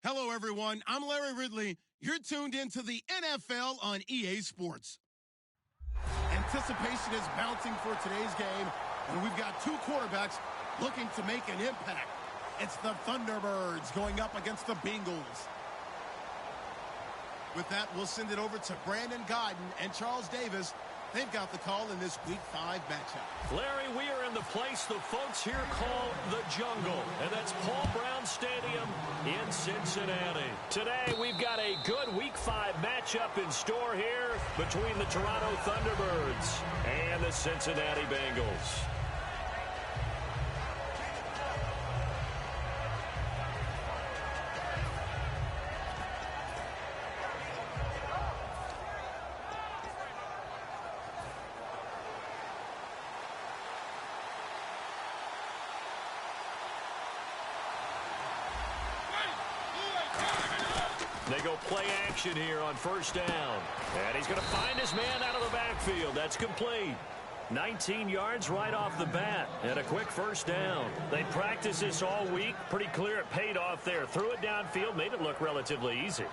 Hello, everyone. I'm Larry Ridley. You're tuned into the NFL on EA Sports. Anticipation is mounting for today's game, and we've got two quarterbacks looking to make an impact. It's the Thunderbirds going up against the Bengals. With that, we'll send it over to Brandon Gaudin and Charles Davis. They've got the call in this Week 5 matchup. Larry, we are in the place the folks here call the Jungle, and that's Paul Brown Stadium in Cincinnati. Today, we've got a good Week 5 matchup in store here between the Toronto Thunderbirds and the Cincinnati Bengals. They go play action here on first down. And he's going to find his man out of the backfield. That's complete. 19 yards right off the bat. And a quick first down. They practiced this all week. Pretty clear it paid off there. Threw it downfield, made it look relatively easy.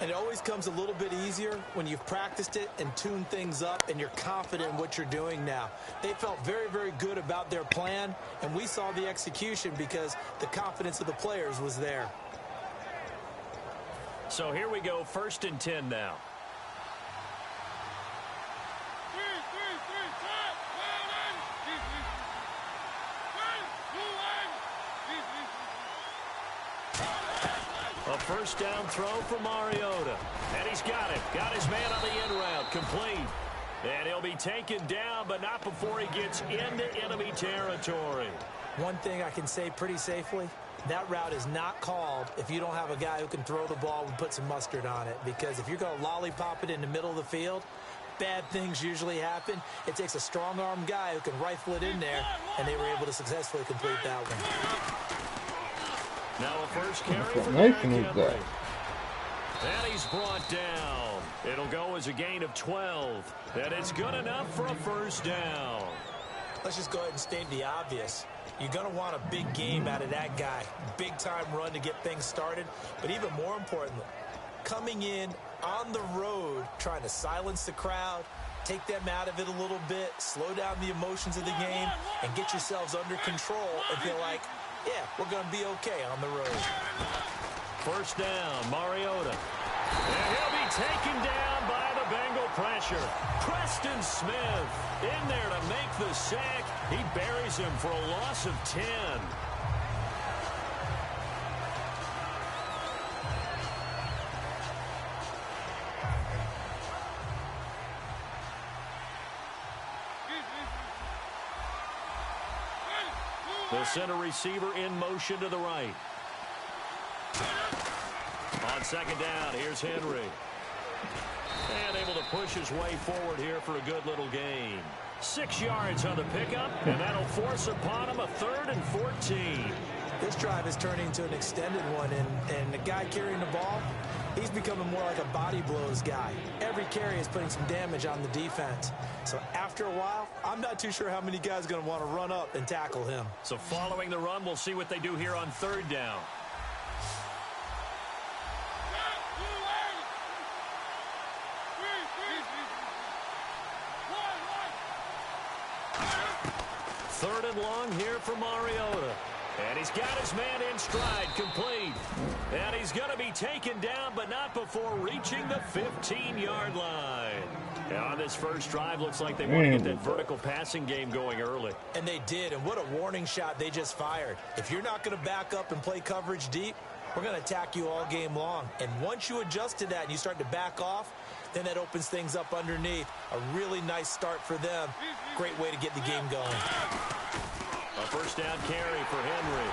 And it always comes a little bit easier when you've practiced it and tuned things up and you're confident in what you're doing now. They felt very, very good about their plan, and we saw the execution because the confidence of the players was there. So here we go, 1st and 10 now. A first down throw for Mariota. And he's got it. Got his man on the in route. Complete. And he'll be taken down, but not before he gets into enemy territory. One thing I can say pretty safely, that route is not called if you don't have a guy who can throw the ball and put some mustard on it. Because if you're going to lollipop it in the middle of the field, bad things usually happen. It takes a strong-arm guy who can rifle it in there, and they were able to successfully complete that one. Now a first carry for Derrick Henry. And he's brought down. It'll go as a gain of 12. And it's good enough for a first down. Let's just go ahead and state the obvious. You're going to want a big game out of that guy. Big-time run to get things started. But even more importantly, coming in on the road, trying to silence the crowd, take them out of it a little bit, slow down the emotions of the game, and get yourselves under control and feel like, yeah, we're going to be okay on the road. First down, Mariota. And he'll be taken down by the Bengal pressure. Preston Smith in there to make the sack. He buries him for a loss of 10. The center receiver in motion to the right. On second down, here's Henry. And able to push his way forward here for a good little gain. 6 yards on the pickup, and that'll force upon him a 3rd and 14. This drive is turning into an extended one, and the guy carrying the ball, he's becoming more like a body blows guy. Every carry is putting some damage on the defense. So after a while, I'm not too sure how many guys are going to want to run up and tackle him. So following the run, we'll see what they do here on 3rd down. Third and long here for Mariota. And he's got his man in stride, complete. And he's going to be taken down, but not before reaching the 15-yard line. And on this first drive, looks like they want to get that vertical passing game going early. And they did, and what a warning shot they just fired. If you're not going to back up and play coverage deep, we're going to attack you all game long. And once you adjust to that and you start to back off, then that opens things up underneath. A really nice start for them. Great way to get the game going. A first down carry for Henry.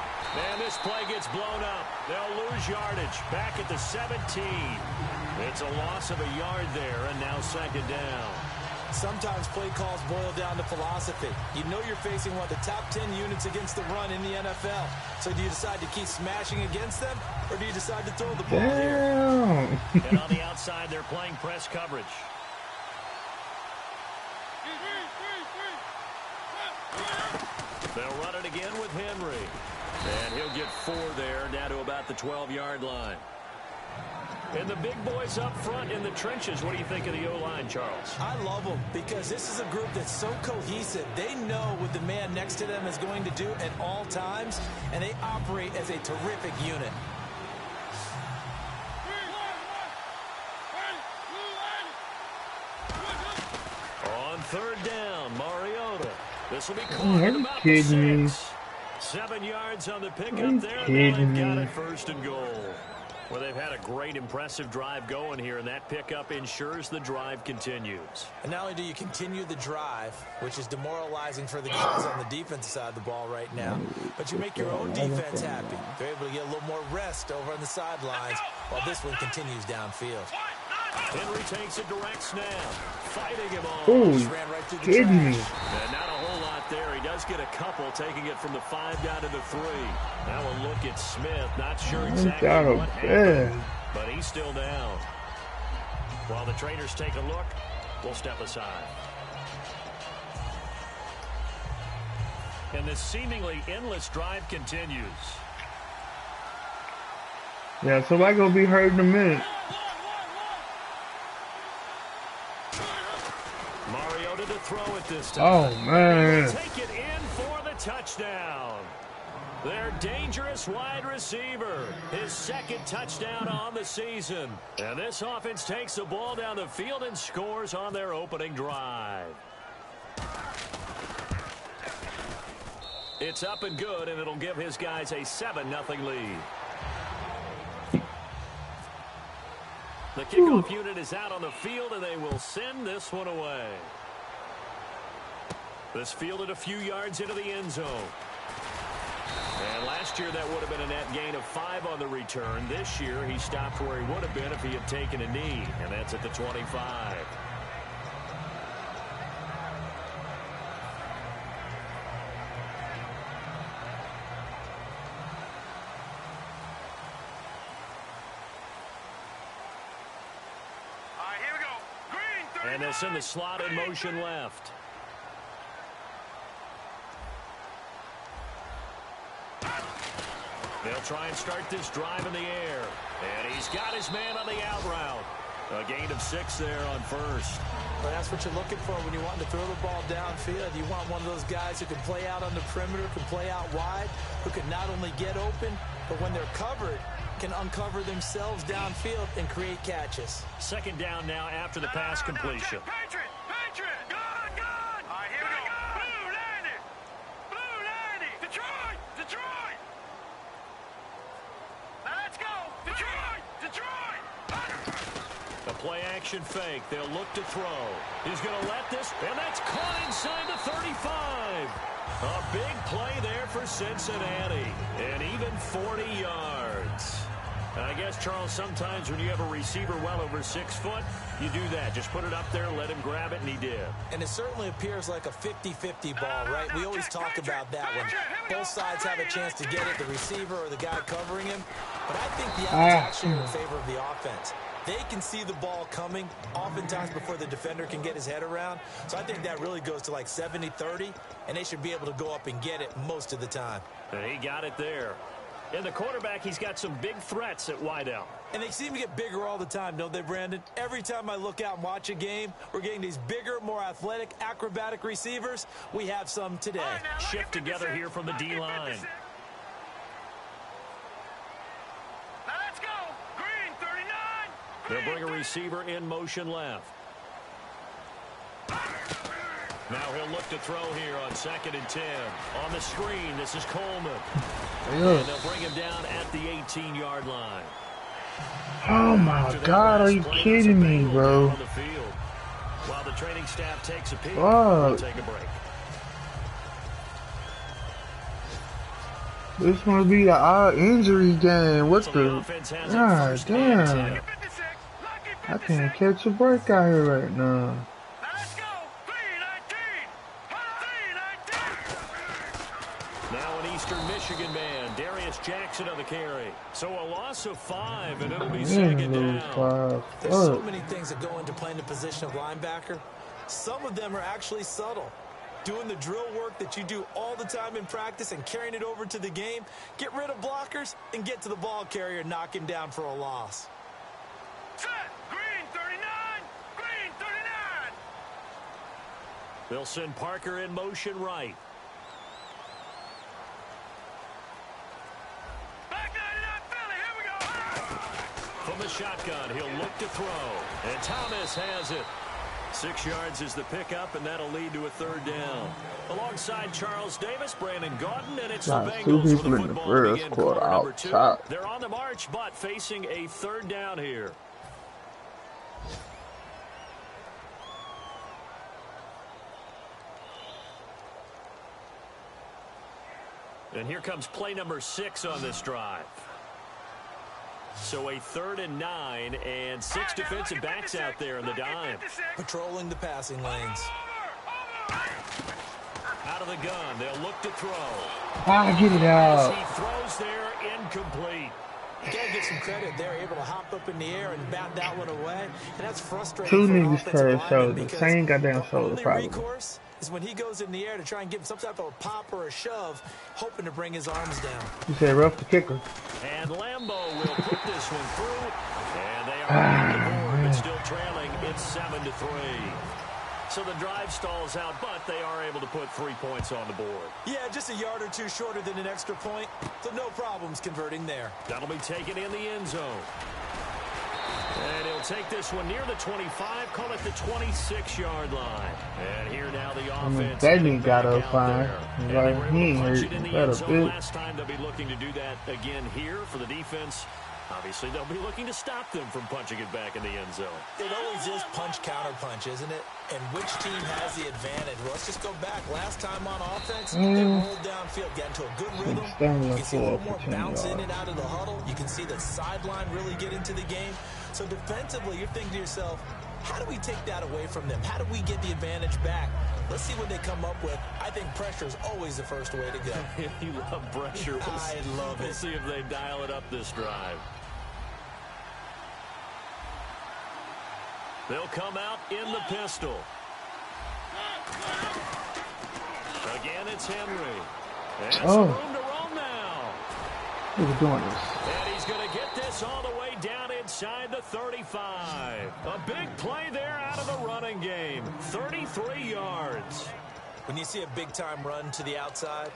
And this play gets blown up. They'll lose yardage back at the 17. It's a loss of a yard there, and now second down. Sometimes play calls boil down to philosophy. You know you're facing one of the top 10 units against the run in the NFL. So do you decide to keep smashing against them, or do you decide to throw the ball here? And on the outside, they're playing press coverage. They'll run it again with Henry. And he'll get 4 there, down to about the 12-yard line. And the big boys up front in the trenches, what do you think of the O-line, Charles? I love them because this is a group that's so cohesive. They know what the man next to them is going to do at all times, and they operate as a terrific unit. On third down, Mariota. This will be caught at about the 6. 7 yards on the pickup there, and they've got it first and goal. Well, they've had a great, impressive drive going here, and that pickup ensures the drive continues. And not only do you continue the drive, which is demoralizing for the guys on the defensive side of the ball right now, but you make your own defense happy. They're able to get a little more rest over on the sidelines while this one continues downfield. Henry takes a direct snap, fighting him on. Oh, Ran right through the kidding me. And not a whole lot there. He does get a couple, taking it from the 5 down to the 3. Now a look at Smith. Not sure exactly what happened, but he's still down. While the trainers take a look, we'll step aside. And this seemingly endless drive continues. Yeah, somebody gonna be hurt in a minute. Mariota to throw it this time. Oh, man. Take it in for the touchdown. Their dangerous wide receiver. His 2nd touchdown on the season. And this offense takes the ball down the field and scores on their opening drive. It's up and good, and it'll give his guys a 7-0 lead. The kickoff unit is out on the field, and they will send this one away. This fielded a few yards into the end zone. And last year, that would have been a net gain of 5 on the return. This year, he stopped where he would have been if he had taken a knee, and that's at the 25. And they'll send the slot in motion left. They'll try and start this drive in the air. And he's got his man on the out route. A gain of 6 there on first. But that's what you're looking for when you want to throw the ball downfield. You want one of those guys who can play out on the perimeter, can play out wide, who can not only get open, but when they're covered, can uncover themselves downfield and create catches. 2nd down now after the pass completion. Patriot! Good! All right, here we go. Blue 90! Detroit! Now let's go! Detroit! A play action fake. They'll look to throw. He's going to let this, and that's caught inside the 35. A big play there for Cincinnati. And even 40 yards. I guess, Charles, sometimes when you have a receiver well over 6 foot, you do that. Just put it up there, let him grab it, and he did. And it certainly appears like a 50-50 ball, right? We always talk about that one. Both sides have a chance to get it, the receiver or the guy covering him. But I think the odds actually are in favor of the offense. They can see the ball coming oftentimes before the defender can get his head around. So I think that really goes to like 70-30, and they should be able to go up and get it most of the time. And he got it there. And the quarterback, he's got some big threats at wideout. And they seem to get bigger all the time, don't they, Brandon? Every time I look out and watch a game, we're getting these bigger, more athletic, acrobatic receivers. We have some today. Shift together here from the D-line. Let's go! Green 39! They'll bring a receiver in motion left. Now he'll look to throw here on 2nd and 10. On the screen, this is Coleman. And they'll bring him down at the 18-yard line. Oh, my God. Are you kidding me, bro? On the field. While the training staff takes a peek, we'll take a break. This gonna be the odd injury game. What the? God damn. I can't catch a break out here right now. Let's go! 3-19! Now an Eastern Michigan man, Darius Jackson on the carry. So a loss of 5, and it'll be 2nd down. There's so many things that go into playing the position of linebacker. Some of them are actually subtle. Doing the drill work that you do all the time in practice and carrying it over to the game. Get rid of blockers and get to the ball carrier and knock him down for a loss. Set. Green 39. Green 39. They'll send Parker in motion right. Back 99 Philly. Here we go. From the shotgun, he'll look to throw. And Thomas has it. 6 yards is the pickup, and that'll lead to a third down. Alongside Charles Davis, Brandon Gaudin, and it's the Bengals with the football to begin quarter number 2. They're on the march, but facing a third down here. And here comes play number 6 on this drive. So a 3rd and 9, and 6 defensive backs out there in the dime. Patrolling the passing lanes. Out of the gun, they'll look to throw. Get it out. As he throws there, incomplete. You gotta give some credit. They're able to hop up in the air and bat that one away, and that's frustrating. 2 for an niggas offensive per shoulder. because Same goddamn the shoulder, only probably. recourse is when he goes in the air to try and give some type of a pop or a shove, hoping to bring his arms down. You said rough the kicker. And Lambo will put this one through. And they are on the board, but still trailing. It's 7-3. So the drive stalls out, but they are able to put 3 points on the board. Yeah, just a yard or two shorter than an extra point, so no problems converting there. That'll be taken in the end zone. And he'll take this one near the 25, call it the 26-yard line. And here now the offense. That nigga got up fine. Like, he ain't hurt. Last time they'll be looking to do that again here for the defense. Obviously, they'll be looking to stop them from punching it back in the end zone. It always is punch-counter-punch, isn't it? And which team has the advantage? Well, let's just go back. Last time on offense, they rolled downfield, got into a good rhythm. You can see a little more bounce in and out of the huddle. You can see the sideline really get into the game. So defensively, you're thinking to yourself, how do we take that away from them? How do we get the advantage back? Let's see what they come up with. I think pressure is always the first way to go. You love pressure. I love it. We'll see if they dial it up this drive. They'll come out in the pistol. Again, it's Henry. And some room to roam now. Who's doing this? And he's going to get this all the way down inside the 35. A big play there out of the running game. 33 yards. When you see a big-time run to the outside,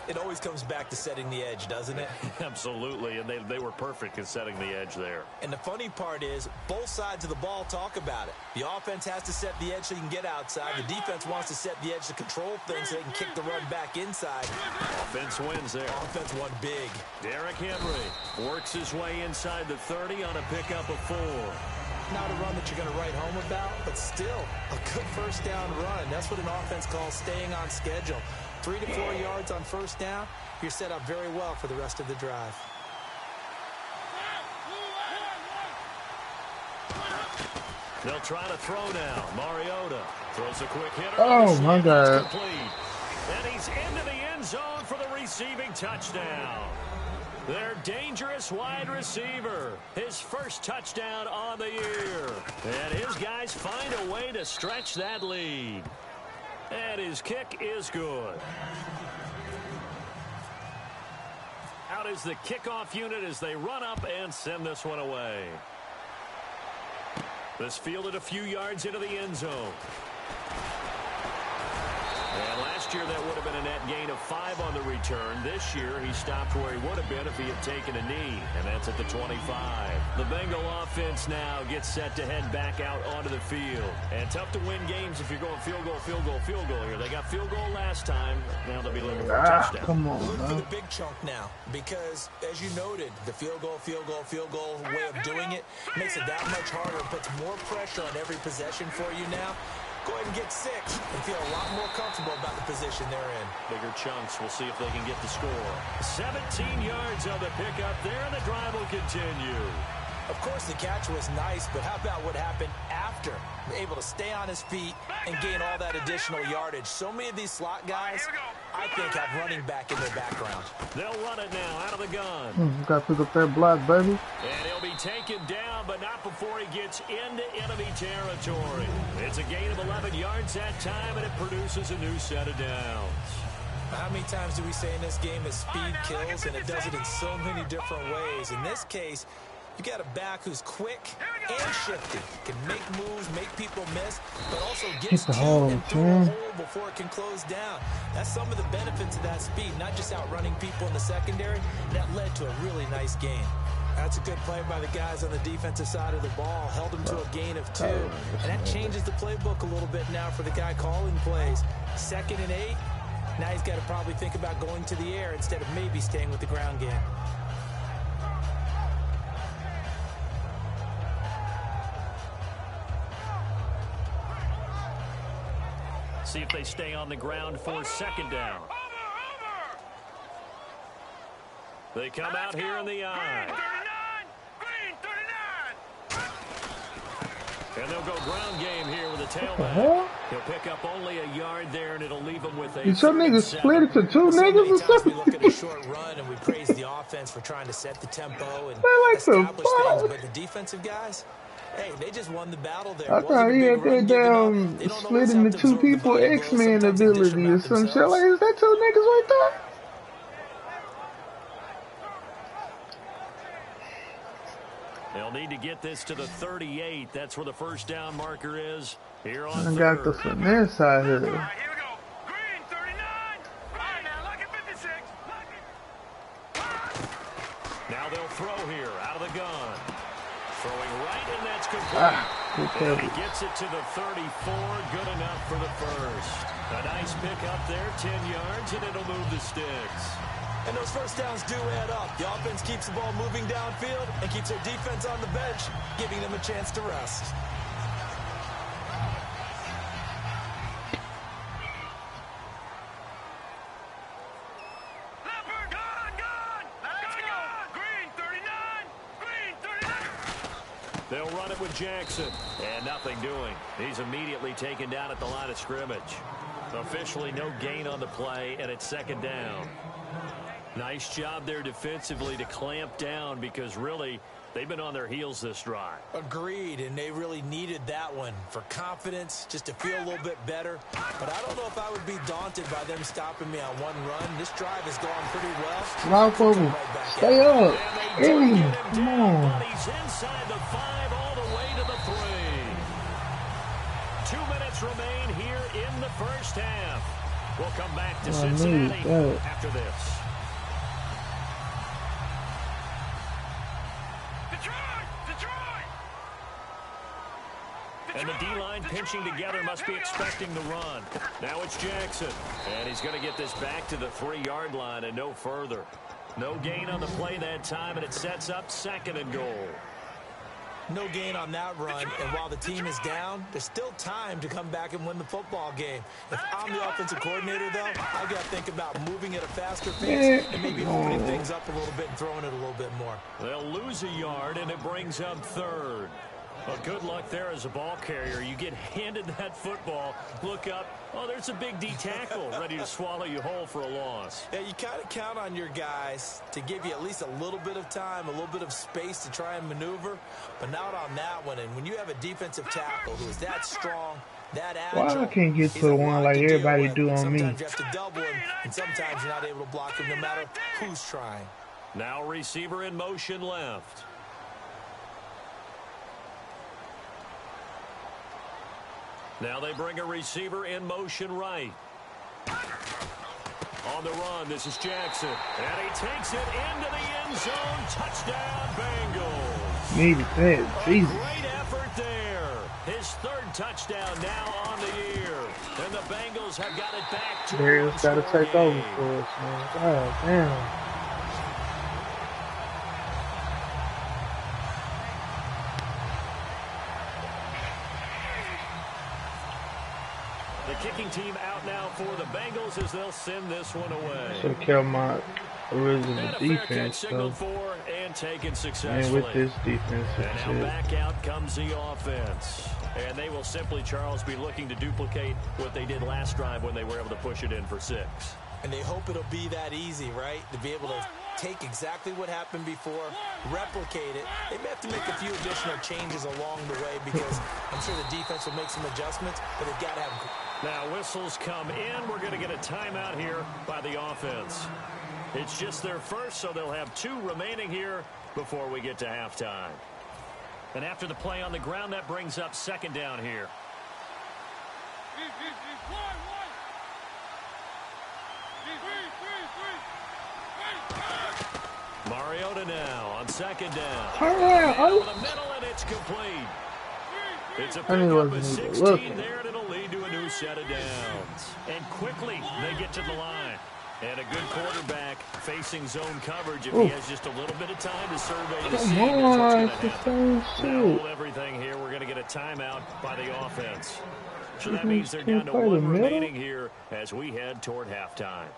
it always comes back to setting the edge, doesn't it? Absolutely, and they were perfect in setting the edge there. And the funny part is, both sides of the ball talk about it. The offense has to set the edge so you can get outside. The defense wants to set the edge to control things so they can kick the run back inside. Offense wins there. Offense won big. Derrick Henry works his way inside the 30 on a pickup of 4. Not a run that you're going to write home about, but still a good first down run. That's what an offense calls staying on schedule. 3 to 4 yards on first down, you're set up very well for the rest of the drive. They'll try to throw now. Mariota throws a quick hitter. Oh, my God. And he's into the end zone for the receiving touchdown. Their dangerous wide receiver. His first touchdown on the year. And his guys find a way to stretch that lead. And his kick is good. Out is the kickoff unit as they run up and send this one away. This fielded a few yards into the end zone. And last year that would have been a net gain of 5 on the return. This year he stopped where he would have been if he had taken a knee, and that's at the 25. The Bengal offense now gets set to head back out onto the field. And tough to win games if you're going field goal, field goal, field goal here. They got field goal last time. Now they'll be looking for a touchdown. Come on, Look for man. the big chunk now, because as you noted, the field goal way of doing it makes it that much harder, puts more pressure on every possession for you now. Go ahead and get 6 and feel a lot more comfortable about the position they're in. Bigger chunks. We'll see if they can get the score. 17 yards on the pickup there, and the drive will continue. Of course, the catch was nice, but how about what happened after? Able to stay on his feet and gain all that additional yardage. So many of these slot guys, I think, have running back in their background. They'll run it now out of the gun. Gotta pick up that block, baby. And he'll be taken down, but not before he gets into enemy territory. It's a gain of 11 yards that time, and it produces a new set of downs. How many times do we say in this game that speed kills, and it does it in so many different ways? In this case, You got a back who's quick and shifty, can make moves, make people miss, but also gets to and through a hole before it can close down. That's some of the benefits of that speed, not just outrunning people in the secondary. That led to a really nice gain. That's a good play by the guys on the defensive side of the ball. Held them to a gain of 2. And that changes the playbook a little bit now for the guy calling plays. 2nd and 8. Now he's got to probably think about going to the air instead of maybe staying with the ground game. See if they stay on the ground for 2nd down. They come out here in the eye. Green 39. And they'll go ground game here with a tailback. He'll pick up only a yard there, and it'll leave him with a. Did some niggas split it to 2 niggas or something? We look at a short run and we praise the offense for trying to set the tempo and like establish things, but the defensive guys, hey, they just won the battle there. I thought he had that damn split into 2 people X-Men ability or some shit. Like, is that 2 niggas right there? They'll need to get this to the 38. That's where the 1st down marker is here on I 3rd. got the finesse out here. All right, here we go. Green 39. All right, now look at 56. Now they'll throw here out of the gun. Throwing right, and that's complete. And he gets it to the 34. Good enough for the 1st. A nice pick up there, 10 yards, and it'll move the sticks. And those 1st downs do add up. The offense keeps the ball moving downfield and keeps their defense on the bench, giving them a chance to rest. Leopard, gone. Let's go. Green 39. Green 39. They'll run it with Jackson. And nothing doing. He's immediately taken down at the line of scrimmage. Officially no gain on the play, and it's 2nd down. Nice job there defensively to clamp down because really they've been on their heels this drive. Agreed, and they really needed that one for confidence, just to feel a little bit better. But I don't know if I would be daunted by them stopping me on one run. This drive has gone pretty well. Lock over. Stay up. Hey, come on. He's inside the 5 all the way to the 3. 2 minutes remain here in the 1st half. We'll come back to Cincinnati after this. And the D-line pinching together must be expecting the run. Now it's Jackson. And he's going to get this back to the 3-yard line and no further. No gain on the play that time, and it sets up 2nd and goal. No gain on that run, and while the team is down, there's still time to come back and win the football game. If I'm the offensive coordinator, though, I've got to think about moving at a faster pace and maybe opening things up a little bit and throwing it a little bit more. They'll lose a yard, and it brings up 3rd. Well, good luck there as a ball carrier. You get handed that football, look up, oh, there's a big D tackle ready to swallow you whole for a loss. Yeah, you kind of count on your guys to give you at least a little bit of time, a little bit of space to try and maneuver, but not on that one. And when you have a defensive tackle who is that strong, that agile, why I can't get to the one like everybody do on me? Sometimes you have to double him, and sometimes you're not able to block him no matter who's trying. Now receiver in motion left. Now they bring a receiver in motion right. On the run, this is Jackson. And he takes it into the end zone. Touchdown, Bengals. Needed that. Jesus. Great effort there. His 3rd touchdown now on the year. And the Bengals have got it back to Bears got to take over for us, man. God damn. The kicking team out now for the Bengals as they'll send this one away. Should have kept my original defense, though. For and taken And successfully. with this defense, and now back out comes the offense. And they will simply, Charles, be looking to duplicate what they did last drive when they were able to push it in for 6. And they hope it'll be that easy, right? To be able to take exactly what happened before, replicate it. They may have to make a few additional changes along the way because I'm sure the defense will make some adjustments, but they've got to have... Now whistles come in. We're going to get a timeout here by the offense. It's just their first, so they'll have 2 remaining here before we get to halftime. And after the play on the ground, that brings up 2nd down here. Mariota now on 2nd down. Over the middle, and it's complete. It's a pickup of 16 there, and it'll lead to a new set of downs. And quickly, they get to the line. And a good quarterback facing zone coverage if he has just a little bit of time to survey the scene. Now hold everything here. We're going to get a timeout by the offense. So that means they're down to 1 remaining here as we head toward halftime.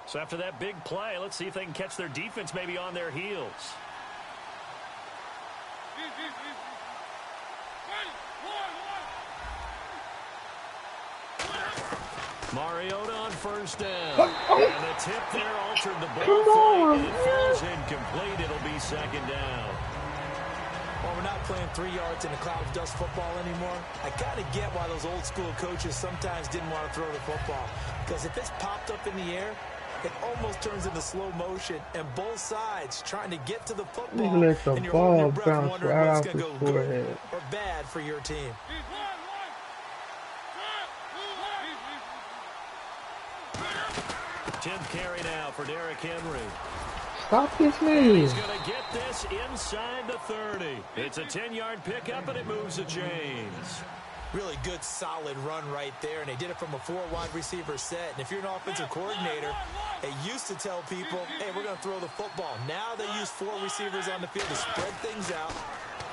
So after that big play, let's see if they can catch their defense maybe on their heels. Mariota on 1st down. And the tip there altered the ball flight, and it falls incomplete. It'll be 2nd down. Well, we're not playing 3 yards in a cloud of dust football anymore. I kind of get why those old school coaches sometimes didn't want to throw the football. Because if it's popped up in the air, it almost turns into slow motion, and both sides trying to get to the football, and you're holding your breath wondering what's going to go good or bad for your team. Tenth carry now for Derrick Henry. Stop this man. He's going to get this inside the 30. It's a 10-yard pickup, and it moves the chains. Really good, solid run right there, and they did it from a 4 wide receiver set. And if you're an offensive coordinator, they used to tell people, hey, we're going to throw the football. Now they use 4 receivers on the field to spread things out,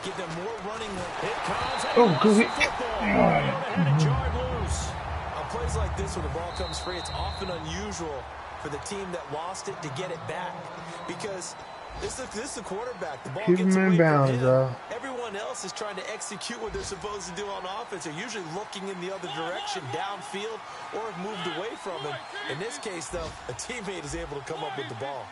give them more running. It comes, and the football. Mariota had it jarred loose. On plays like this, when the ball comes free, it's often unusual for the team that lost it to get it back, because this is the quarterback. The ball gets away from him. Everyone else is trying to execute what they're supposed to do on offense. They're usually looking in the other direction, downfield, or have moved away from him. In this case, though, a teammate is able to come up with the ball.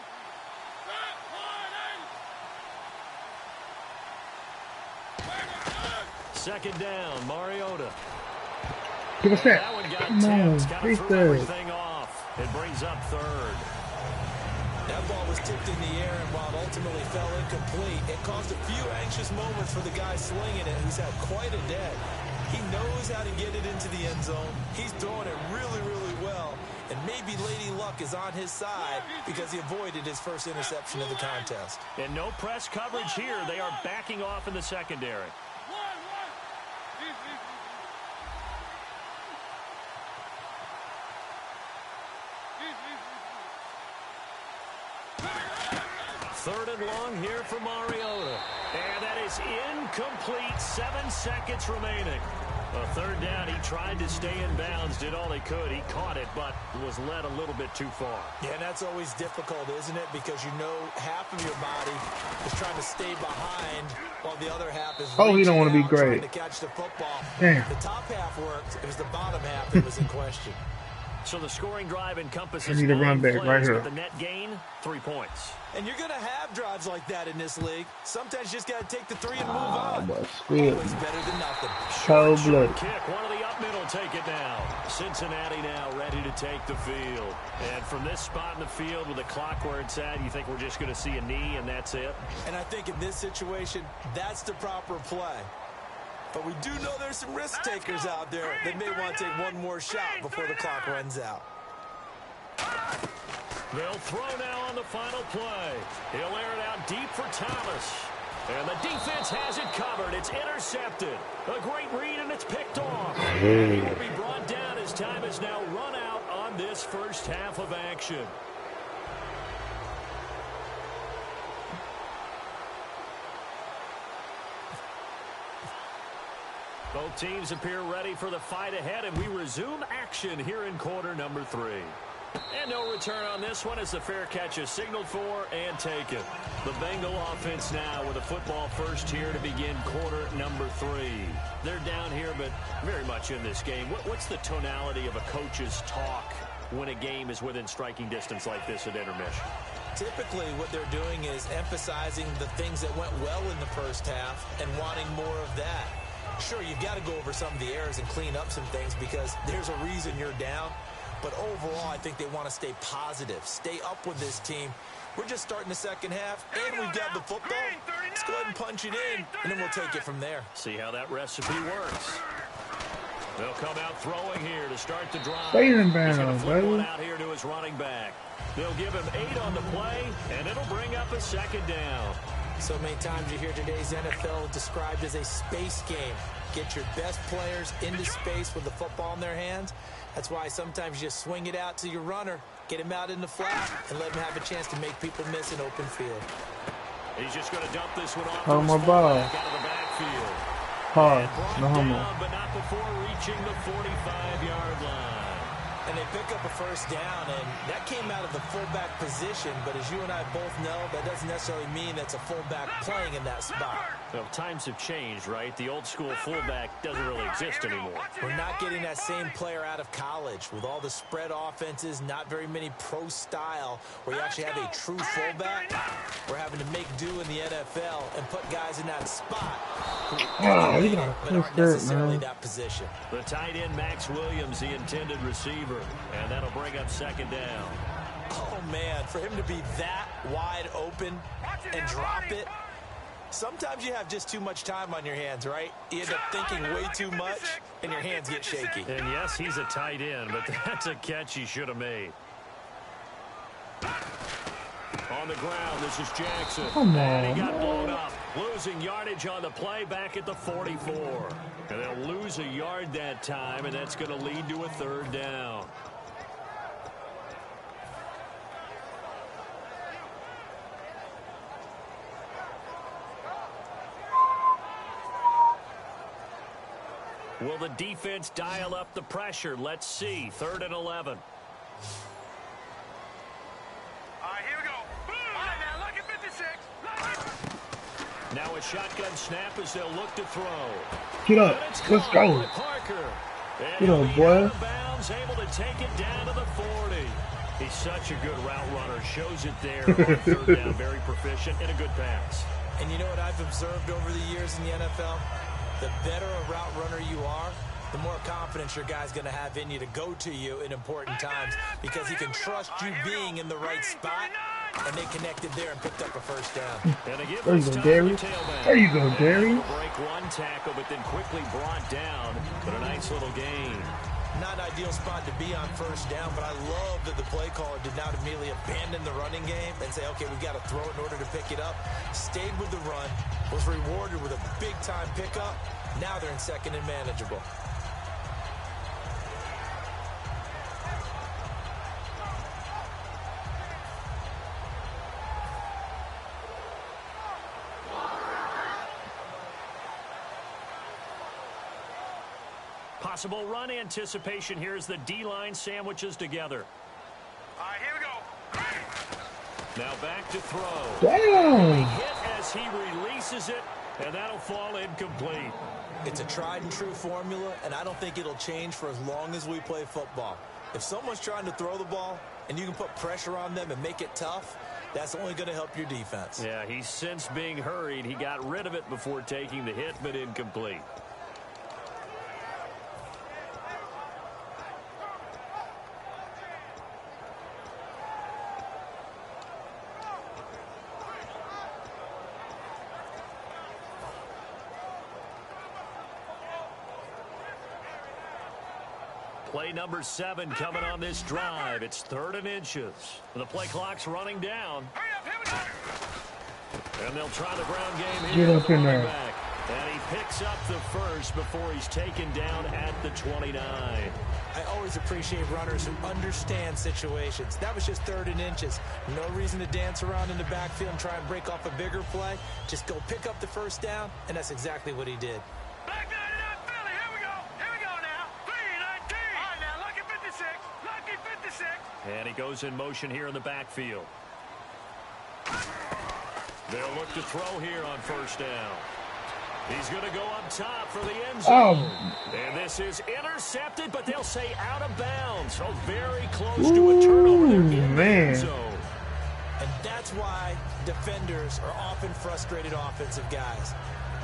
Second down, Mariota. Give us that. That one got Come tipped. on, Kind of threw everything off. It brings up 3rd. That ball was tipped in the air, and while it ultimately fell incomplete, it caused a few anxious moments for the guy slinging it, who's had quite a day. He knows how to get it into the end zone. He's throwing it really, really well, and maybe Lady Luck is on his side because he avoided his first interception of the contest. And no press coverage here. They are backing off in the secondary. Third and long here for Mariota. And that is incomplete. 7 seconds remaining. A 3rd down. He tried to stay in bounds, did all he could. He caught it, but was led a little bit too far. Yeah, and that's always difficult, isn't it? Because you know half of your body is trying to stay behind while the other half is he don't want to be great. Trying to catch the football. Damn. The top half worked. It was the bottom half that was in question. So the scoring drive encompasses I need a run back plays, right here. but the net gain, 3 points. And you're going to have drives like that in this league. Sometimes you just got to take the 3 and move on. But screw it. Always better than nothing. Cold blood. Kick, one of the up middle, take it now. Cincinnati now ready to take the field. And from this spot in the field with the clock where it's at, you think we're just going to see a knee and that's it? And I think in this situation, that's the proper play. But we do know there's some risk takers out there that may want to take one more shot before the clock runs out. They'll throw now on the final play. He'll air it out deep for Thomas. And the defense has it covered. It's intercepted. A great read, and it's picked off. And he will be brought down as time is now run out on this first half of action. Both teams appear ready for the fight ahead, and we resume action here in quarter number 3. And no return on this one as the fair catch is signaled for and taken. The Bengal offense now with a football first here to begin quarter number 3. They're down here, but very much in this game. What's the tonality of a coach's talk when a game is within striking distance like this at intermission? Typically, what they're doing is emphasizing the things that went well in the first half and wanting more of that. Sure, you've got to go over some of the errors and clean up some things because there's a reason you're down. But overall, I think they want to stay positive, stay up with this team. We're just starting the second half, and we've got the football. Let's go ahead and punch it in, and then we'll take it from there. See how that recipe works. They'll come out throwing here to start the drive. Stay in He's going to bounds, flip one baby. out here to his running back. They'll give him 8 on the play, and it'll bring up a second down. So many times you hear today's NFL described as a space game. Get your best players into space with the football in their hands. That's why sometimes you just swing it out to your runner, get him out in the flat, and let him have a chance to make people miss an open field. He's just going to dump this one off Oh, to his my ball. fullback out of the backfield. Hard. Brought No homo. down, but not before reaching the 45-yard line. And they pick up a first down, and that came out of the fullback position. But as you and I both know, that doesn't necessarily mean that's a fullback playing in that spot. Well, times have changed, right? The old school fullback doesn't really exist anymore. We're not getting that same player out of college. With all the spread offenses, not very many pro style where you actually have a true fullback. We're having to make do in the NFL and put guys in that spot Oh, you gotta but push aren't that, necessarily man. that position. The tight end, Max Williams, the intended receiver. And that'll bring up second down. Oh, man, for him to be that wide open and drop it. Sometimes you have just too much time on your hands, right? You end up thinking way too much, and your hands get shaky. And yes, he's a tight end, but that's a catch he should have made. On the ground, this is Jackson. Come And he on, got blown up. Losing yardage on the play back at the 44. And they'll lose a yard that time, and that's going to lead to a third down. Will the defense dial up the pressure? Let's see. 3rd and 11. All right, here we go. Boom. All right, now, look at 56. Look. Now a shotgun snap as they'll look to throw. Get up. And it's Let's caught go. by Parker. And Get he'll up, be boy. out of bounds, able to take it down to the 40. He's such a good route runner. Shows it there on 3rd down. Very proficient and a good pass. And you know what I've observed over the years in the NFL? The better a route runner you are, the more confidence your guy's going to have in you to go to you in important times because he can trust you being in the right spot, and they connected there and picked up a first down. And a give There you this go, time Gary. to the tailback. There you go, And Gary. able to break one tackle, but then quickly brought down. But a nice little gain. Not an ideal spot to be on first down, but I love that the play caller did not immediately abandon the running game and say, okay, we've got to throw it in order to pick it up. Stayed with the run, was rewarded with a big-time pickup. Now they're in second and manageable. Possible run anticipation here as the D-line sandwiches together. All right, here we go. Now back to throw. Damn. Hit as he releases it, and that'll fall incomplete. It's a tried and true formula, and I don't think it'll change for as long as we play football. If someone's trying to throw the ball and you can put pressure on them and make it tough, that's only going to help your defense. Yeah, he's since being hurried. He got rid of it before taking the hit, but incomplete. Play number 7 coming on this drive. It's 3rd and inches. The play clock's running down. Hurry up, here we go. And they'll try the ground game here. Get up in there. Back. And he picks up the first before he's taken down at the 29. I always appreciate runners who understand situations. That was just 3rd and inches. No reason to dance around in the backfield and try and break off a bigger play. Just go pick up the first down, and that's exactly what he did. Back 99 Philly, here we go. Here we go now. 319. All right, now, lucky 56. Lucky 56. And he goes in motion here in the backfield. They'll look to throw here on first down. He's going to go up top for the end zone. And this is intercepted, but they'll say out of bounds. So very close to a turnover there in the man. end zone. And that's why defenders are often frustrated offensive guys.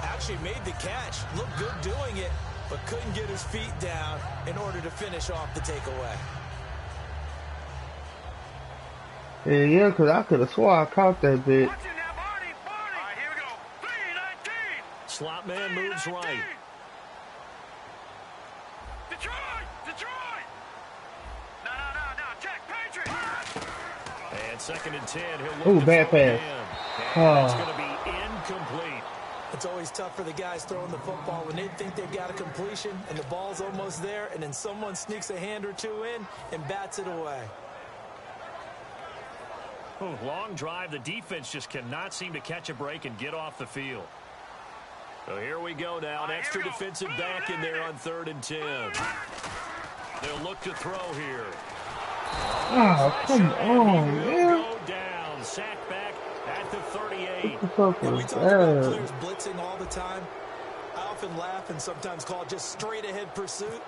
Actually made the catch, looked good doing it, but couldn't get his feet down in order to finish off the takeaway. Yeah, because I could have swore I caught that bit. Watch it now, Barney. All right, here we go. 319. Slot man moves right. Detroit! Detroit! No. Check, Patriots! And 2nd and 10. He'll Ooh, look to bad throw it pass. in. And it's going to be incomplete. It's always tough for the guys throwing the football when they think they've got a completion and the ball's almost there, and then someone sneaks a hand or two in and bats it away. Ooh, long drive. The defense just cannot seem to catch a break and get off the field. So here we go now. An extra defensive back in there on 3rd and 10. They'll look to throw here. Oh, come on, man. Go down. Sack back at the 38. What the fuck When we was talk about that? players blitzing all the time, I often laugh and sometimes call it just straight ahead pursuit.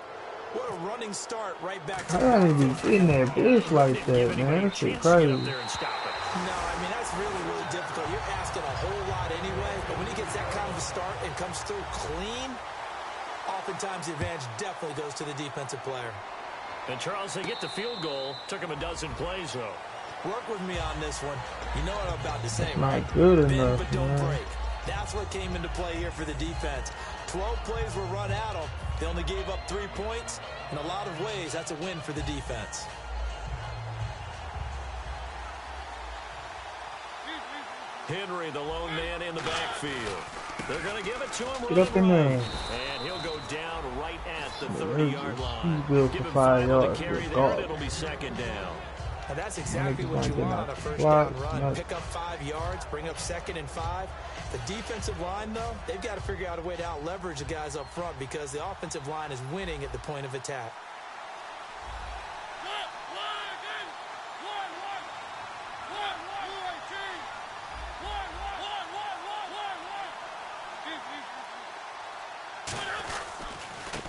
What a running start right back to I gotta be getting that blitz like that, man. That shit crazy. No, I mean, that's really difficult. You're asking a whole lot anyway, but when he gets that kind of a start and comes through clean, oftentimes the advantage definitely goes to the defensive player. And Charles, they get the field goal. Took him a dozen plays, though. Work with me on this one. You know what I'm about to say, Not right? good Bend enough, but don't man. break. That's what came into play here for the defense. 12 plays were run at them. They only gave up 3 points. In a lot of ways, that's a win for the defense. Henry, the lone man in the backfield. They're going to give it to him. Get up in there. And he'll go down right at the 30-yard line. He's good Give for him 5 on the yards. carry Good there, God. and it'll be 2nd down. And that's exactly what you want on a first down run. Pick up 5 yards, bring up 2nd and 5. The defensive line, though, they've got to figure out a way to out-leverage the guys up front because the offensive line is winning at the point of attack.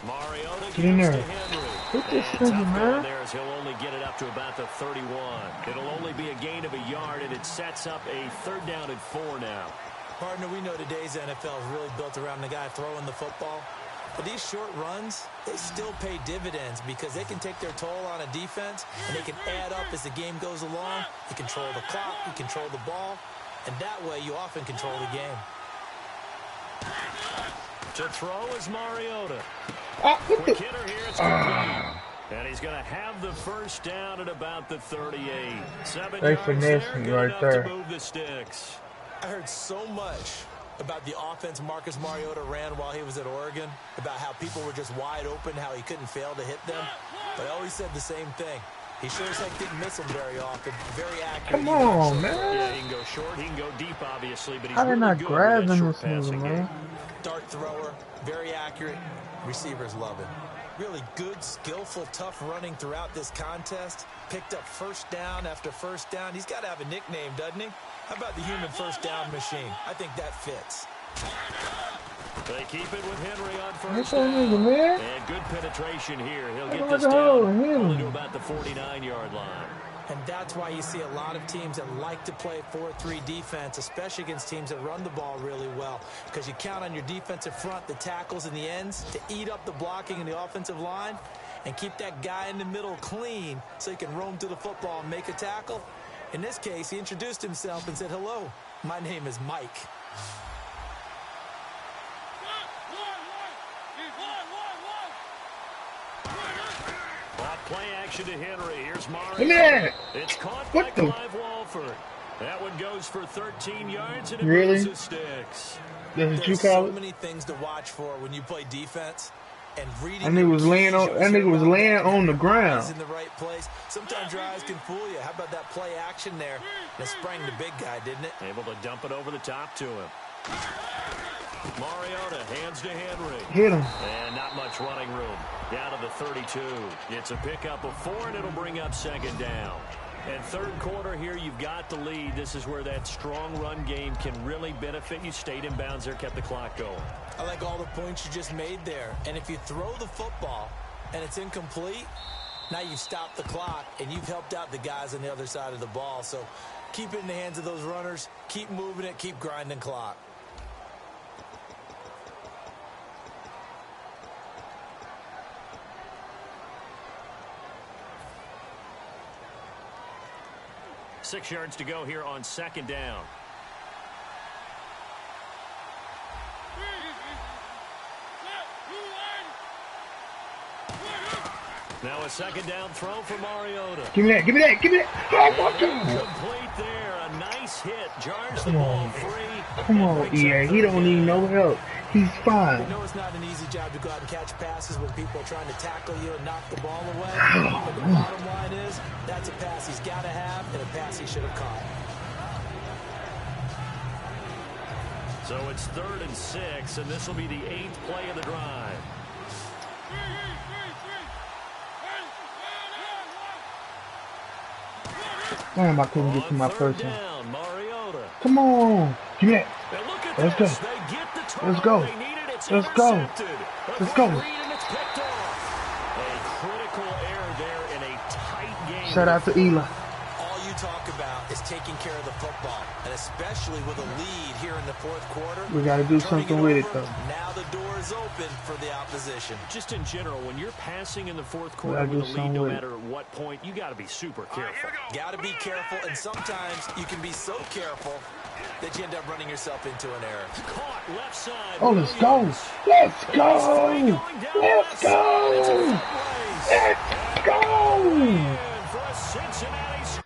Mariota Get in gives there. to Henry. Get this And nigga, tough man. going there as he'll only get it up to about the 31. It'll only be a gain of a yard, and it sets up a 3rd down and 4 now. Partner, we know today's NFL is really built around the guy throwing the football. But these short runs, they still pay dividends because they can take their toll on a defense, and they can add up as the game goes along. You control the clock, you control the ball, and that way you often control the game. To throw is Mariota. Ah, what Quick the? hitter here, it's complete. And he's going to have the 1st down at about the 38. 7 They yards there, finessed me good right enough there. to move the sticks. I heard so much about the offense Marcus Mariota ran while he was at Oregon, about how people were just wide open, how he couldn't fail to hit them. But I always said the same thing. He sure as heck didn't miss them very often. Very accurate. Come on, Yeah, man. he can go short, he can go deep, obviously, but he's How they really not good grabbing with that this short nigga, passing man? game. Dart thrower, very accurate. Receivers love it. Really good, skillful, tough running throughout this contest. Picked up 1st down after 1st down. He's got to have a nickname, doesn't he? How about the human 1st down machine? I think that fits. They keep it with Henry on 1st What's that down. nigga, man? And good penetration here. He'll get Look this at the hole, down hit him. only to about the 49-yard line. And that's why you see a lot of teams that like to play 4-3 defense, especially against teams that run the ball really well, because you count on your defensive front, the tackles and the ends, to eat up the blocking in the offensive line and keep that guy in the middle clean so he can roam to the football and make a tackle. In this case, he introduced himself and said, "Hello, my name is Mike." Play action to Henry. Here's Mario. Come here. It's caught What by the? Clive Walford. That one goes for 13 yards, and it Really? moves the sticks. That's what you There's call so it? many things to watch for when you play defense. And reading That nigga was your laying keys, on. you'll That hear nigga was about laying that. on the Eyes ground. in the right place. Sometimes your eyes can fool you. How about that play action there? And it sprang the big guy, didn't it? Able to dump it over the top to him. Mariota hands to Henry. Hit him. And not much running room. Down to the 32. It's a pickup of 4, and it'll bring up 2nd down. And 3rd quarter here, you've got the lead. This is where that strong run game can really benefit you. Stayed in bounds there, kept the clock going. I like all the points you just made there. And if you throw the football and it's incomplete, now you've stopped the clock and you've helped out the guys on the other side of the ball. So keep it in the hands of those runners. Keep moving it. Keep grinding clock. 6 yards to go here on 2nd down. Now a 2nd down throw for Mariota. Give me that, give me that, give me that. Oh, my God. Complete there. A nice hit. Jars the ball free. Come on, EA. He don't need no help. He's fine. You know it's not an easy job to go out and catch passes when people are trying to tackle you and knock the ball away. But the bottom line is, that's a pass he's got to have and a pass he should have caught. So it's 3rd and 6, and this will be the 8th play of the drive. Damn, I couldn't get to my person. Down, Mariota. Come on. Give me that. Let's go. Let's go. Let's go. Let's go. A critical error there in a tight game. Shout out to Eli. All you talk about is taking care of the football, and especially with a lead here in the 4th quarter. We got to do something with it, though. Now the door is open for the opposition. Just in general, when you're passing in the 4th quarter with a lead, no matter at what point, you got to be super careful. Got to be careful, and sometimes you can be so careful that you end up running yourself into an error. Caught left side. Oh, let's go. Let's go. Let's go. Let's go. For a Cincinnati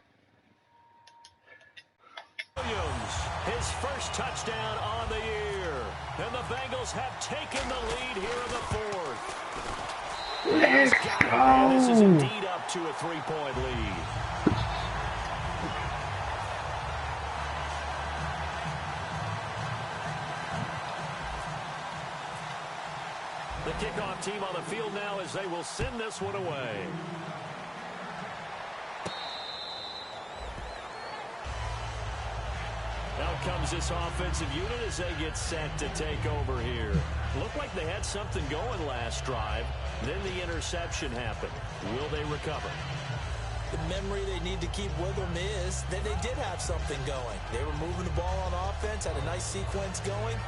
Williams, his first touchdown on the year. And the Bengals have taken the lead here in the 4th. Let's And this is go. indeed up to a 3-point lead. The kickoff team on the field now as they will send this one away. Out comes this offensive unit as they get set to take over here. Looked like they had something going last drive. Then the interception happened. Will they recover? The memory they need to keep with them is that they did have something going. They were moving the ball on offense, had a nice sequence going.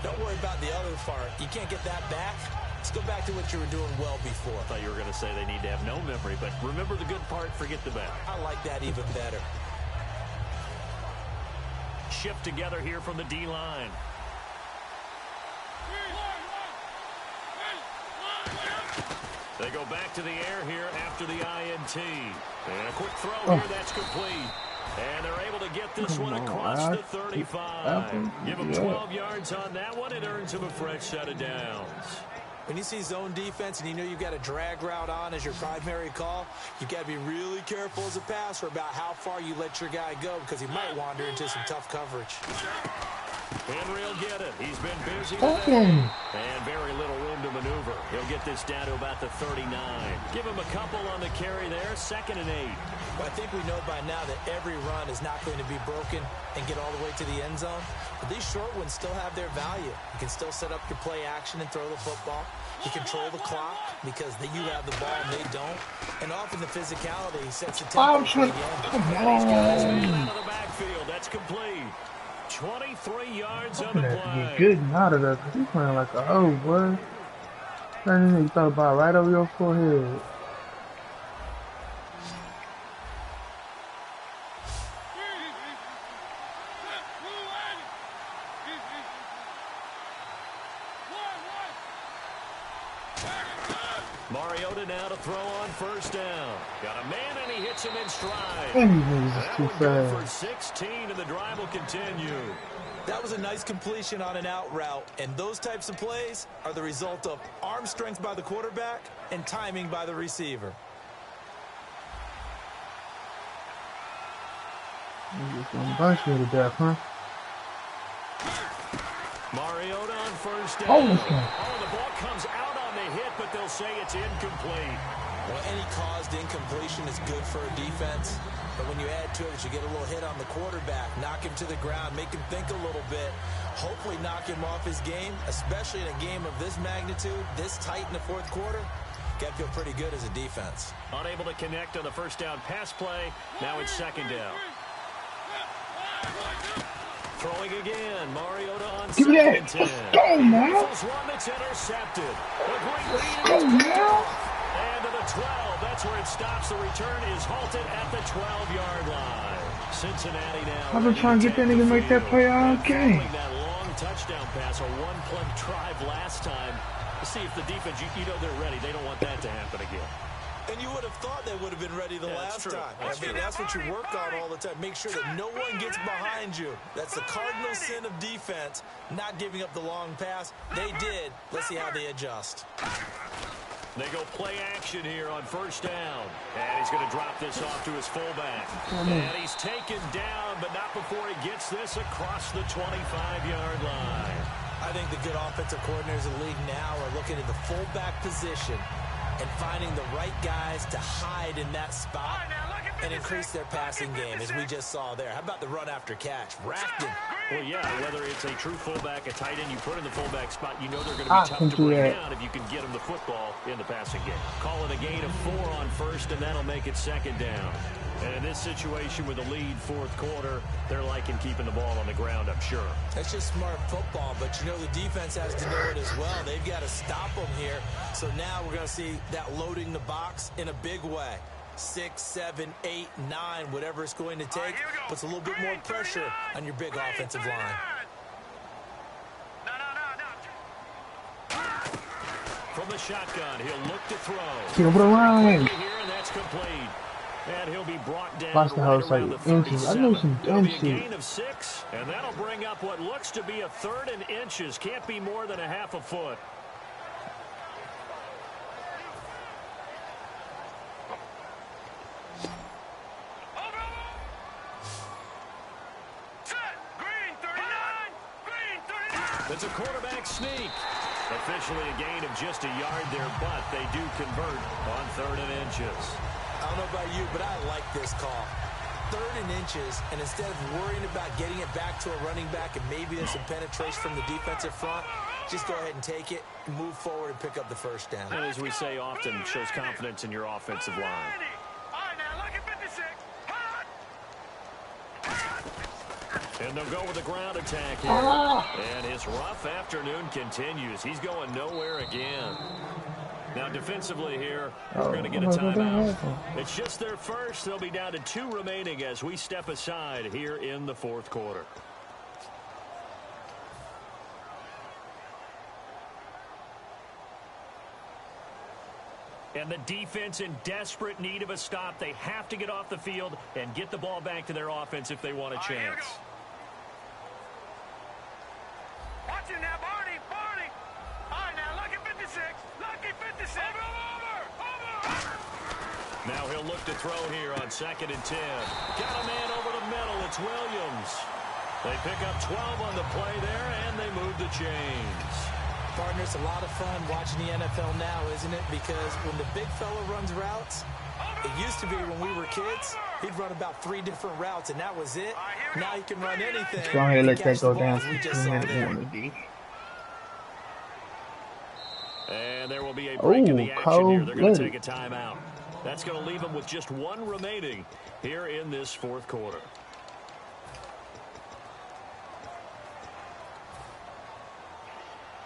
Don't worry about the other part. You can't get that back. Let's go back to what you were doing well before. I thought you were going to say they need to have no memory, but remember the good part, forget the bad. I like that even better. Shift together here from the D-line. They go back to the air here after the INT. And a quick throw here, that's complete. And they're able to get this one across the 35. Give them 12 yards on that one. It earns them a fresh set of downs. When you see zone defense and you know you've got a drag route on as your primary call, you've got to be really careful as a passer about how far you let your guy go because he might wander into some tough coverage. Henry will get it. He's been busy today. And very little room to maneuver. He'll get this down to about the 39. Give him a couple on the carry there. 2nd and 8. Well, I think we know by now that every run is not going to be broken and get all the way to the end zone. But these short ones still have their value. You can still set up your play action and throw the football. You control the clock because you have the ball and they don't. And often the physicality sets the tempo for the game. Come on. Out of the backfield. That's complete. 23 yards on the I'm gonna have to play. get good and out of there because he's playing like a oh boy. That you thought about right over your forehead. Mariota now to throw on 1st down. Got a man and he hits him in stride. Them niggas is That too will go for fast. 16 and the drive will continue. That was a nice completion on an out route, and those types of plays are the result of arm strength by the quarterback and timing by the receiver. You just gonna bunch me to death, huh? Mariota on 1st down. Oh, let's go. Oh, the ball comes out on the hit, but they'll say it's incomplete. Well, any caused incompletion is good for a defense, but when you add to it, you get a little hit on the quarterback, knock him to the ground, make him think a little bit, hopefully knock him off his game, especially in a game of this magnitude, this tight in the 4th quarter. Got to feel pretty good as a defense. Unable to connect on the 1st down pass play. Now it's 2nd down. Throwing again. Mariota on Give me 2nd that. and 10. Let's go now. Rifles one that's intercepted. A great lead. Go now. And to the 12. That's where it's defense stops. The return is halted at the 12-yard line. Cincinnati now. I've been trying to get that nigga to make that play all game. That long touchdown pass, a one-play drive last time. To see if the defense, you know they're ready. They don't want that to happen again. And you would have thought they would have been ready the last time. That's what you work on all the time. Make sure that no one gets behind you. That's the cardinal sin of defense, not giving up the long pass. They did. Let's see how they adjust. They go play action here on first down. And he's going to drop this off to his fullback. And he's taken down, but not before he gets this across the 25-yard line. I think the good offensive coordinators in the league now are looking at the fullback position and finding the right guys to hide in that spot and increase their passing game, as we just saw there. How about the run after catch? Rafton. Well, yeah, whether it's a true fullback, a tight end, you put in the fullback spot, you know they're going to be tough to bring down if you can get them the football in the passing game. Call it a gain of 4 on first, and that'll make it second down. And in this situation with a lead fourth quarter, they're liking keeping the ball on the ground, I'm sure. That's just smart football, but you know the defense has to know it as well. They've got to stop them here. So now we're going to see that loading the box in a big way. 6, 7, 8, 9, whatever it's going to take, puts a little bit more pressure on your big offensive line. From the shotgun, he'll look to throw. Get over the line. Here, and that's complete. And he'll be brought down Watch the right house around like the inches. I know some It'll be a inches. gain of 6, and that'll bring up what looks to be a 3rd and inches. Can't be more than a half a foot. It's a quarterback sneak. Officially a gain of just a yard there, but they do convert on 3rd and inches. I don't know about you, but I like this call. 3rd and inches, and instead of worrying about getting it back to a running back and maybe there's some penetration from the defensive front, just go ahead and take it, move forward, and pick up the first down. And as we say often, shows confidence in your offensive line. And they'll go with a ground attack here. And his rough afternoon continues. He's going nowhere again. Now defensively here, we're going to get a timeout. It's just their first. They'll be down to 2 remaining as we step aside here in the fourth quarter. And the defense in desperate need of a stop. They have to get off the field and get the ball back to their offense if they want a chance. Watch it now, Barney. All right, now, lucky 56. Lucky 56. Over. Now he'll look to throw here on 2nd and 10. Got a man over the middle. It's Williams. They pick up 12 on the play there, and they move the chains. Partner, it's a lot of fun watching the NFL now, isn't it? Because when the big fella runs routes, it used to be when we were kids, he'd run about 3 different routes, and that was it. Now he can run anything. Go ahead and let that go down for 2 minutes. And there will be a break in the action here. They're going to take a cold-blooded. timeout. That's going to leave them with just 1 remaining here in this fourth quarter.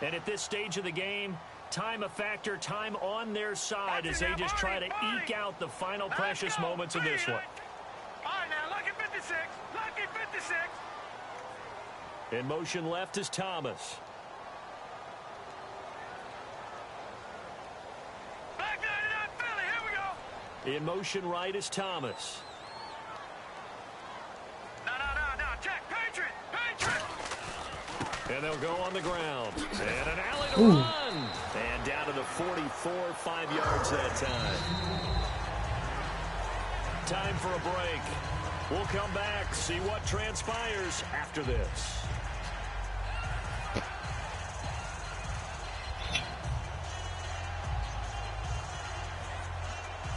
And at this stage of the game, time a factor, time on their side as they just try to eke out the final precious moments of this one. All right, now, lucky 56. Lucky 56. In motion left is Thomas. Back 99 Philly. Here we go. In motion right is Thomas. No. Check. Patriot. And they'll go on the ground. And an alley to run. And down to the 44, 5 yards that time. Time for a break. We'll come back, see what transpires after this.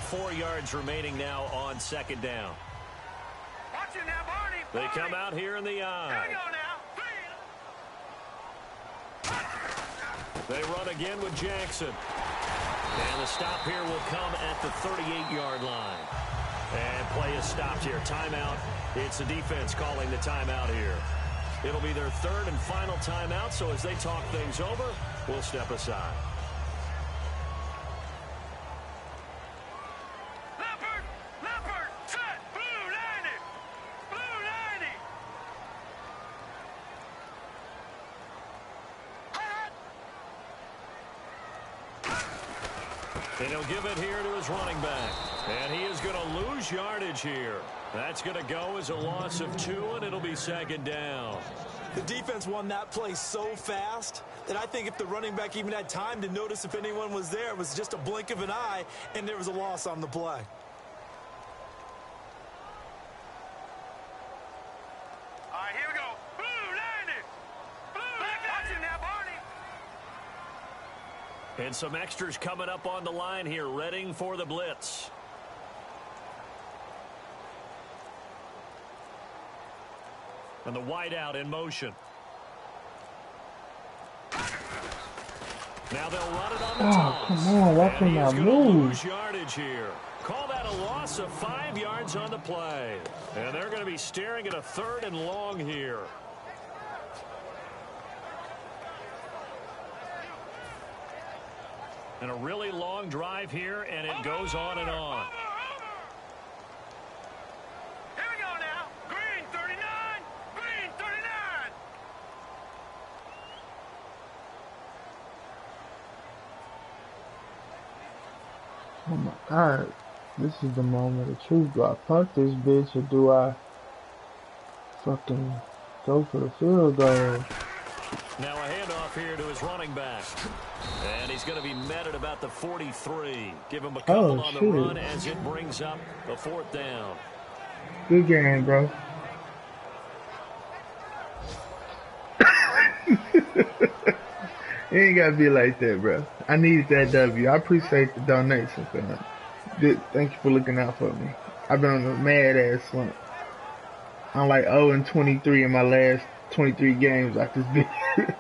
Four yards remaining now on 2nd down. Watch it now, Barney. They come out here in the eye. Here we go now. They run again with Jackson. And the stop here will come at the 38-yard line. And play is stopped here. Timeout. It's the defense calling the timeout here. It'll be their 3rd and final timeout, so as they talk things over, we'll step aside. And he'll give it here to his running back. And he is going to lose yardage here. That's going to go as a loss of 2, and it'll be second down. The defense won that play so fast that I think if the running back even had time to notice if anyone was there, it was just a blink of an eye, and there was a loss on the play. All right, here we go. Blue, landing. Blue, watch it now, Barney. And some extras coming up on the line here, readying for the blitz. And the wideout in motion. Now they'll run it on the toss. Come on, watch him not move. Lose yardage here. Call that a loss of 5 yards on the play. And they're going to be staring at a 3rd and long here. And a really long drive here, and it goes on and on. Here we go now. Green 39. Green 39. Oh my God. This is the moment of truth. Do I punt this bitch or do I fucking go for the field goal? Now a handoff here to his running back. And he's going to be met at about the 43. Give him a couple on the run as it brings up the 4th down. Good game, bro. It ain't got to be like that, bro. I needed that W. I appreciate the donation, fam. Thank you for looking out for me. I've been on a mad-ass slump. I'm like 0-23 in my last 23 games like this bitch.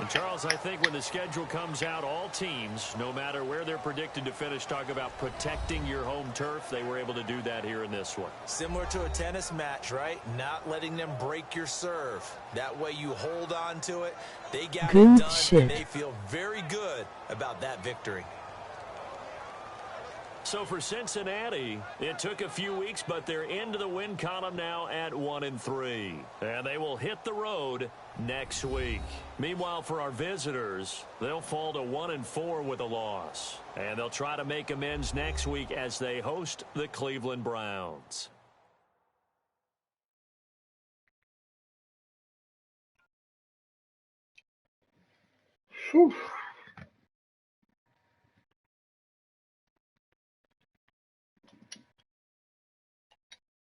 And Charles, I think when the schedule comes out, all teams, no matter where they're predicted to finish, talk about protecting your home turf. They were able to do that here in this one. Similar to a tennis match, right? Not letting them break your serve. That way you hold on to it. They got it done, and they feel very good about that victory. So for Cincinnati, it took a few weeks, but they're into the win column now at 1-3. And they will hit the road next week. Meanwhile, for our visitors, they'll fall to 1-4 with a loss. And they'll try to make amends next week as they host the Cleveland Browns. Whew.